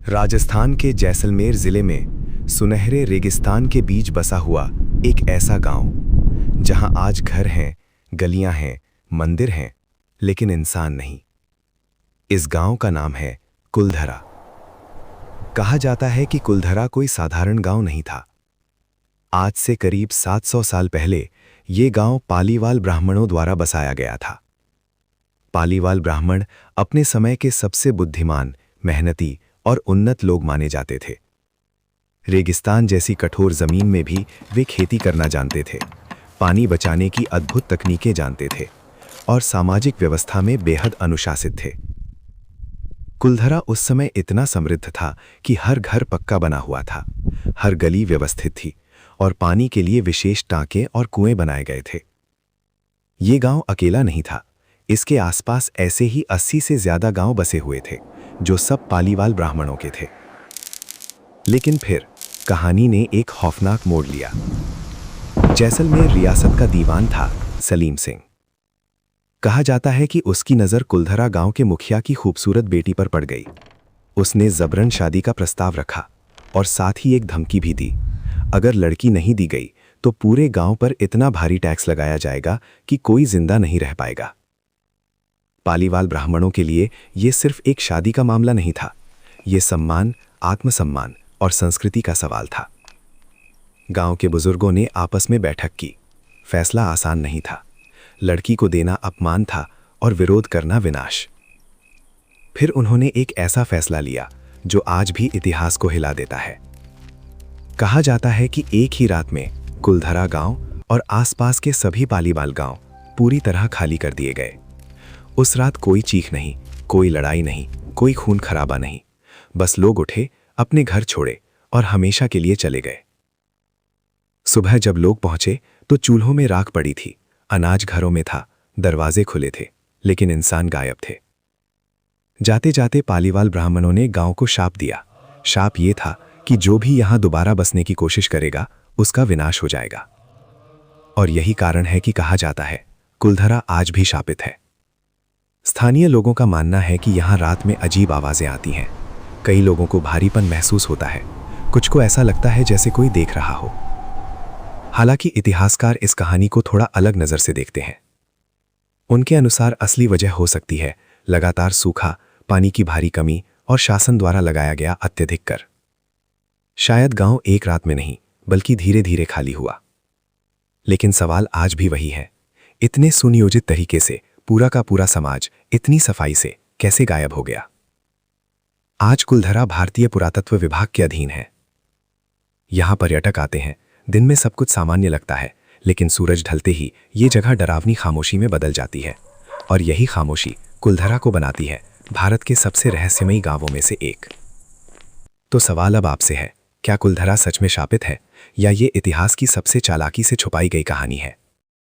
राजस्थान के जैसलमेर जिले में सुनहरे रेगिस्तान के बीच बसा हुआ एक ऐसा गांव जहां आज घर हैं, गलियां हैं, मंदिर हैं, लेकिन इंसान नहीं। इस गांव का नाम है कुलधरा। कहा जाता है कि कुलधरा कोई साधारण गांव नहीं था। आज से करीब 700 साल पहले ये गांव पालीवाल ब्राह्मणों द्वारा बसाया गया था। पालीवाल ब्राह्मण अपने समय के सबसे बुद्धिमान, मेहनती और उन्नत लोग माने जाते थे। रेगिस्तान जैसी कठोर जमीन में भी वे खेती करना जानते थे, पानी बचाने की अद्भुत तकनीकें जानते थे और सामाजिक व्यवस्था में बेहद अनुशासित थे। कुलधरा उस समय इतना समृद्ध था कि हर घर पक्का बना हुआ था, हर गली व्यवस्थित थी और पानी के लिए विशेष टांके और कुएं बनाए गए थे। ये गांव अकेला नहीं था, इसके आसपास ऐसे ही 80 से ज्यादा गांव बसे हुए थे जो सब पालीवाल ब्राह्मणों के थे। लेकिन फिर कहानी ने एक खौफनाक मोड़ लिया। जैसलमेर रियासत का दीवान था सलीम सिंह। कहा जाता है कि उसकी नज़र कुलधरा गांव के मुखिया की खूबसूरत बेटी पर पड़ गई। उसने जबरन शादी का प्रस्ताव रखा और साथ ही एक धमकी भी दी, अगर लड़की नहीं दी गई तो पूरे गांव पर इतना भारी टैक्स लगाया जाएगा कि कोई जिंदा नहीं रह पाएगा। पालीवाल ब्राह्मणों के लिए यह सिर्फ एक शादी का मामला नहीं था, यह सम्मान, आत्मसम्मान और संस्कृति का सवाल था। गांव के बुजुर्गों ने आपस में बैठक की। फैसला आसान नहीं था। लड़की को देना अपमान था और विरोध करना विनाश। फिर उन्होंने एक ऐसा फैसला लिया जो आज भी इतिहास को हिला देता है। कहा जाता है कि एक ही रात में कुलधरा गांव और आसपास के सभी पालीवाल गांव पूरी तरह खाली कर दिए गए। उस रात कोई चीख नहीं, कोई लड़ाई नहीं, कोई खून खराबा नहीं। बस लोग उठे, अपने घर छोड़े और हमेशा के लिए चले गए। सुबह जब लोग पहुंचे तो चूल्हों में राख पड़ी थी, अनाज घरों में था, दरवाजे खुले थे, लेकिन इंसान गायब थे। जाते जाते पालीवाल ब्राह्मणों ने गांव को शाप दिया। शाप ये था कि जो भी यहां दोबारा बसने की कोशिश करेगा उसका विनाश हो जाएगा। और यही कारण है कि कहा जाता है कुलधरा आज भी शापित है। स्थानीय लोगों का मानना है कि यहां रात में अजीब आवाजें आती हैं। कई लोगों को भारीपन महसूस होता है, कुछ को ऐसा लगता है जैसे कोई देख रहा हो। हालांकि इतिहासकार इस कहानी को थोड़ा अलग नजर से देखते हैं। उनके अनुसार असली वजह हो सकती है लगातार सूखा, पानी की भारी कमी और शासन द्वारा लगाया गया अत्यधिक कर। शायद गांव एक रात में नहीं बल्कि धीरे धीरे खाली हुआ। लेकिन सवाल आज भी वही है, इतने सुनियोजित तरीके से पूरा का पूरा समाज इतनी सफाई से कैसे गायब हो गया? आज कुलधरा भारतीय पुरातत्व विभाग के अधीन है। यहां पर्यटक आते हैं, दिन में सब कुछ सामान्य लगता है, लेकिन सूरज ढलते ही ये जगह डरावनी खामोशी में बदल जाती है। और यही खामोशी कुलधरा को बनाती है भारत के सबसे रहस्यमयी गांवों में से एक। तो सवाल अब आपसे है, क्या कुलधरा सच में शापित है या ये इतिहास की सबसे चालाकी से छुपाई गई कहानी है?